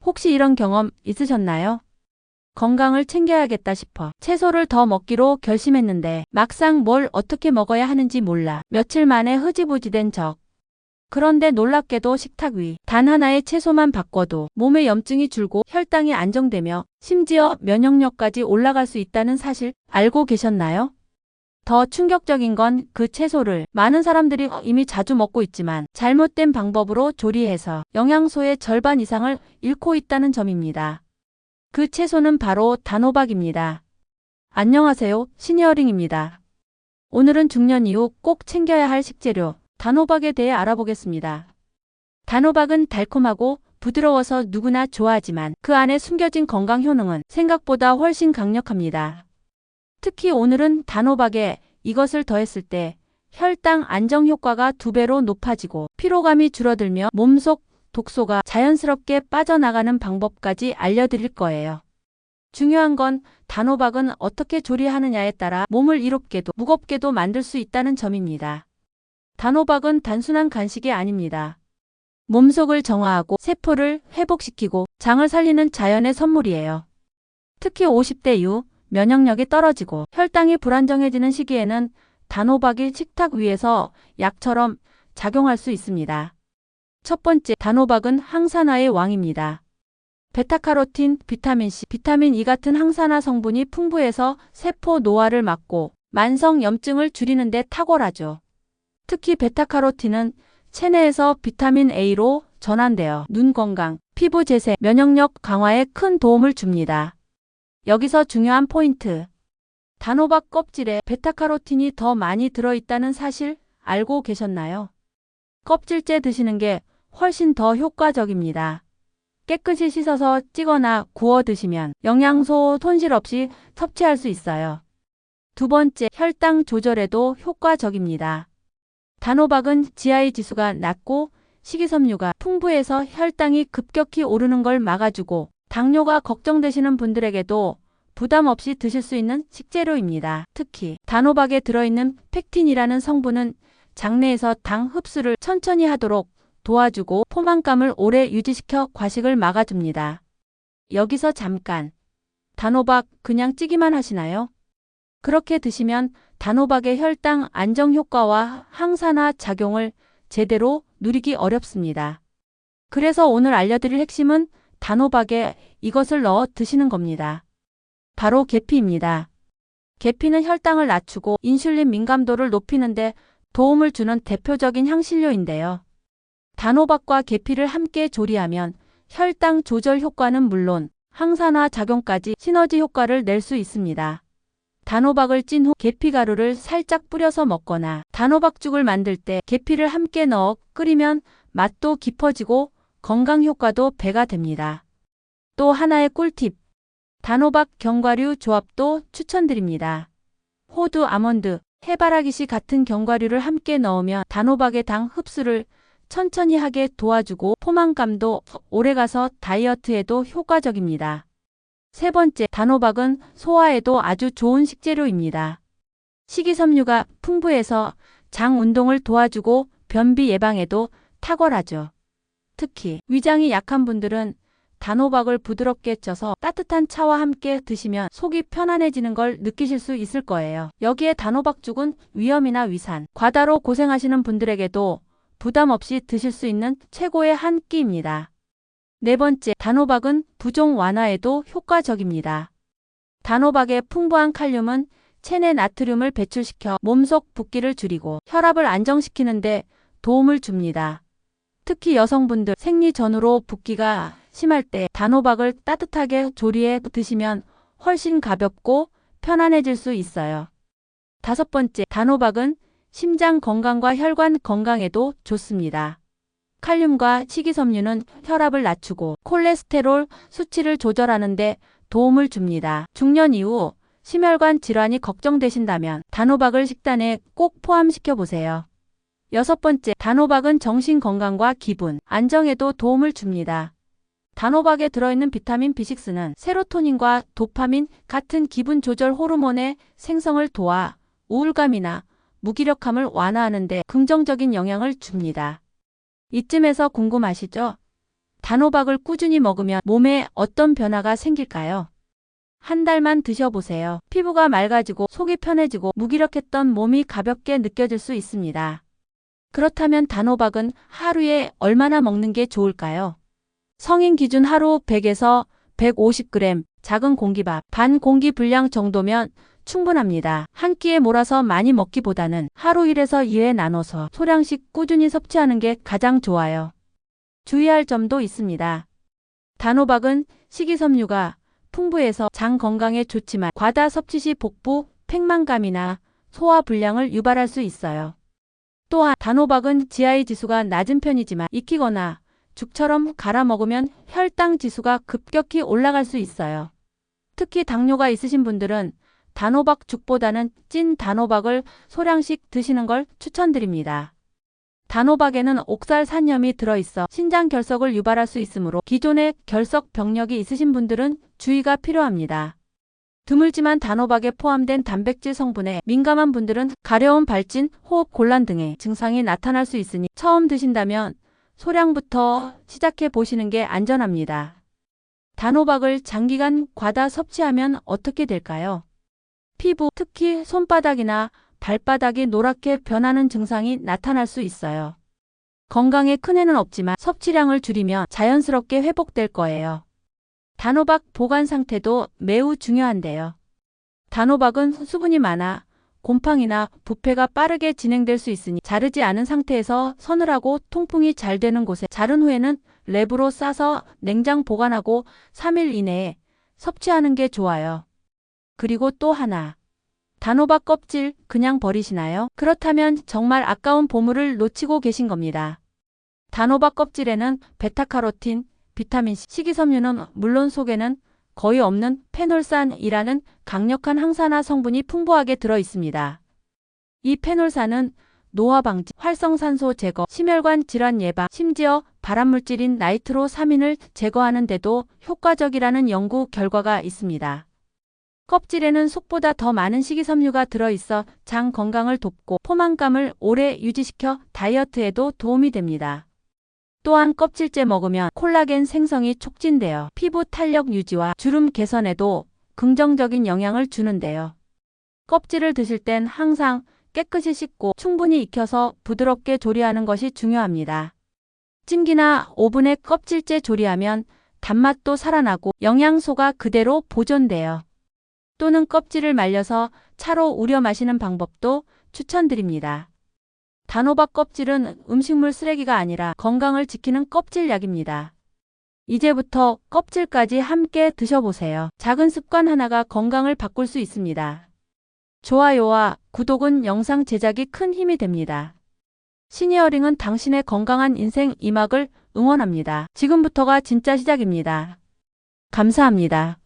혹시 이런 경험 있으셨나요? 건강을 챙겨야겠다 싶어 채소를 더 먹기로 결심했는데 막상 뭘 어떻게 먹어야 하는지 몰라 며칠 만에 흐지부지 된 적. 그런데 놀랍게도 식탁 위 단 하나의 채소만 바꿔도 몸의 염증이 줄고 혈당이 안정되며 심지어 면역력까지 올라갈 수 있다는 사실 알고 계셨나요? 더 충격적인 건 그 채소를 많은 사람들이 이미 자주 먹고 있지만 잘못된 방법으로 조리해서 영양소의 절반 이상을 잃고 있다는 점입니다. 그 채소는 바로 단호박입니다. 안녕하세요, 신이어링입니다. 오늘은 중년 이후 꼭 챙겨야 할 식재료 단호박에 대해 알아보겠습니다. 단호박은 달콤하고 부드러워서 누구나 좋아하지만 그 안에 숨겨진 건강 효능은 생각보다 훨씬 강력합니다. 특히 오늘은 단호박에 이것을 더했을 때 혈당 안정 효과가 2배로 높아지고 피로감이 줄어들며 몸속 독소가 자연스럽게 빠져나가는 방법까지 알려드릴 거예요. 중요한 건 단호박은 어떻게 조리하느냐에 따라 몸을 이롭게도 무겁게도 만들 수 있다는 점입니다. 단호박은 단순한 간식이 아닙니다. 몸속을 정화하고 세포를 회복시키고 장을 살리는 자연의 선물이에요. 특히 50대 이후 면역력이 떨어지고 혈당이 불안정해지는 시기에는 단호박이 식탁 위에서 약처럼 작용할 수 있습니다. 첫 번째, 단호박은 항산화의 왕입니다. 베타카로틴, 비타민C, 비타민 E 같은 항산화 성분이 풍부해서 세포 노화를 막고 만성 염증을 줄이는 데 탁월하죠. 특히 베타카로틴은 체내에서 비타민 A로 전환되어 눈 건강, 피부 재생, 면역력 강화에 큰 도움을 줍니다. 여기서 중요한 포인트. 단호박 껍질에 베타카로틴이 더 많이 들어있다는 사실 알고 계셨나요? 껍질째 드시는 게 훨씬 더 효과적입니다. 깨끗이 씻어서 찌거나 구워 드시면 영양소 손실 없이 섭취할 수 있어요. 두 번째, 혈당 조절에도 효과적입니다. 단호박은 GI 지수가 낮고 식이섬유가 풍부해서 혈당이 급격히 오르는 걸 막아주고 당뇨가 걱정되시는 분들에게도 부담 없이 드실 수 있는 식재료입니다. 특히 단호박에 들어있는 펙틴이라는 성분은 장내에서 당 흡수를 천천히 하도록 도와주고 포만감을 오래 유지시켜 과식을 막아줍니다. 여기서 잠깐. 단호박 그냥 찌기만 하시나요? 그렇게 드시면 단호박의 혈당 안정 효과와 항산화 작용을 제대로 누리기 어렵습니다. 그래서 오늘 알려드릴 핵심은 단호박에 이것을 넣어 드시는 겁니다. 바로 계피입니다. 계피는 혈당을 낮추고 인슐린 민감도를 높이는데 도움을 주는 대표적인 향신료인데요. 단호박과 계피를 함께 조리하면 혈당 조절 효과는 물론 항산화 작용까지 시너지 효과를 낼 수 있습니다. 단호박을 찐 후 계피가루를 살짝 뿌려서 먹거나 단호박죽을 만들 때 계피를 함께 넣어 끓이면 맛도 깊어지고 건강 효과도 배가 됩니다. 또 하나의 꿀팁. 단호박 견과류 조합도 추천드립니다. 호두, 아몬드, 해바라기씨 같은 견과류를 함께 넣으면 단호박의 당 흡수를 천천히 하게 도와주고 포만감도 오래가서 다이어트에도 효과적입니다. 세 번째, 단호박은 소화에도 아주 좋은 식재료입니다. 식이섬유가 풍부해서 장 운동을 도와주고 변비 예방에도 탁월하죠. 특히 위장이 약한 분들은 단호박을 부드럽게 쪄서 따뜻한 차와 함께 드시면 속이 편안해지는 걸 느끼실 수 있을 거예요. 여기에 단호박죽은 위염이나 위산, 과다로 고생하시는 분들에게도 부담 없이 드실 수 있는 최고의 한 끼입니다. 네 번째, 단호박은 부종 완화에도 효과적입니다. 단호박의 풍부한 칼륨은 체내 나트륨을 배출시켜 몸속 붓기를 줄이고 혈압을 안정시키는 데 도움을 줍니다. 특히 여성분들 생리 전후로 붓기가 심할 때 단호박을 따뜻하게 조리해 드시면 훨씬 가볍고 편안해질 수 있어요. 다섯 번째, 단호박은 심장 건강과 혈관 건강에도 좋습니다. 칼륨과 식이섬유는 혈압을 낮추고 콜레스테롤 수치를 조절하는 데 도움을 줍니다. 중년 이후 심혈관 질환이 걱정되신다면 단호박을 식단에 꼭 포함시켜 보세요. 여섯 번째, 단호박은 정신 건강과 기분 안정에도 도움을 줍니다. 단호박에 들어있는 비타민 B6는 세로토닌과 도파민 같은 기분 조절 호르몬의 생성을 도와 우울감이나 무기력함을 완화하는 데 긍정적인 영향을 줍니다. 이쯤에서 궁금하시죠? 단호박을 꾸준히 먹으면 몸에 어떤 변화가 생길까요? 한 달만 드셔보세요. 피부가 맑아지고 속이 편해지고 무기력했던 몸이 가볍게 느껴질 수 있습니다. 그렇다면 단호박은 하루에 얼마나 먹는 게 좋을까요? 성인 기준 하루 100에서 150g, 작은 공기밥, 반 공기 분량 정도면 충분합니다. 한 끼에 몰아서 많이 먹기보다는 하루 1에서 2회 나눠서 소량씩 꾸준히 섭취하는 게 가장 좋아요. 주의할 점도 있습니다. 단호박은 식이섬유가 풍부해서 장 건강에 좋지만 과다 섭취 시 복부, 팽만감이나 소화 불량을 유발할 수 있어요. 또한 단호박은 GI 지수가 낮은 편이지만 익히거나 죽처럼 갈아 먹으면 혈당 지수가 급격히 올라갈 수 있어요. 특히 당뇨가 있으신 분들은 단호박 죽보다는 찐 단호박을 소량씩 드시는 걸 추천드립니다. 단호박에는 옥살산염이 들어있어 신장 결석을 유발할 수 있으므로 기존에 결석 병력이 있으신 분들은 주의가 필요합니다. 드물지만 단호박에 포함된 단백질 성분에 민감한 분들은 가려움, 발진, 호흡 곤란 등의 증상이 나타날 수 있으니 처음 드신다면 소량부터 시작해 보시는 게 안전합니다. 단호박을 장기간 과다 섭취하면 어떻게 될까요? 피부, 특히 손바닥이나 발바닥이 노랗게 변하는 증상이 나타날 수 있어요. 건강에 큰 해는 없지만 섭취량을 줄이면 자연스럽게 회복될 거예요. 단호박 보관 상태도 매우 중요한데요. 단호박은 수분이 많아 곰팡이나 부패가 빠르게 진행될 수 있으니 자르지 않은 상태에서 서늘하고 통풍이 잘 되는 곳에 자른 후에는 랩으로 싸서 냉장 보관하고 3일 이내에 섭취하는 게 좋아요. 그리고 또 하나. 단호박 껍질 그냥 버리시나요? 그렇다면 정말 아까운 보물을 놓치고 계신 겁니다. 단호박 껍질에는 베타카로틴, 비타민C, 식이섬유는 물론 속에는 거의 없는 페놀산이라는 강력한 항산화 성분이 풍부하게 들어 있습니다. 이 페놀산은 노화 방지, 활성산소 제거, 심혈관 질환 예방, 심지어 발암물질인 나이트로사민을 제거하는 데도 효과적이라는 연구 결과가 있습니다. 껍질에는 속보다 더 많은 식이섬유가 들어있어 장 건강을 돕고 포만감을 오래 유지시켜 다이어트에도 도움이 됩니다. 또한 껍질째 먹으면 콜라겐 생성이 촉진되어 피부 탄력 유지와 주름 개선에도 긍정적인 영향을 주는데요. 껍질을 드실 땐 항상 깨끗이 씻고 충분히 익혀서 부드럽게 조리하는 것이 중요합니다. 찜기나 오븐에 껍질째 조리하면 단맛도 살아나고 영양소가 그대로 보존돼요. 또는 껍질을 말려서 차로 우려 마시는 방법도 추천드립니다. 단호박 껍질은 음식물 쓰레기가 아니라 건강을 지키는 껍질약입니다. 이제부터 껍질까지 함께 드셔보세요. 작은 습관 하나가 건강을 바꿀 수 있습니다. 좋아요와 구독은 영상 제작이 큰 힘이 됩니다. 시니어링은 당신의 건강한 인생 2막을 응원합니다. 지금부터가 진짜 시작입니다. 감사합니다.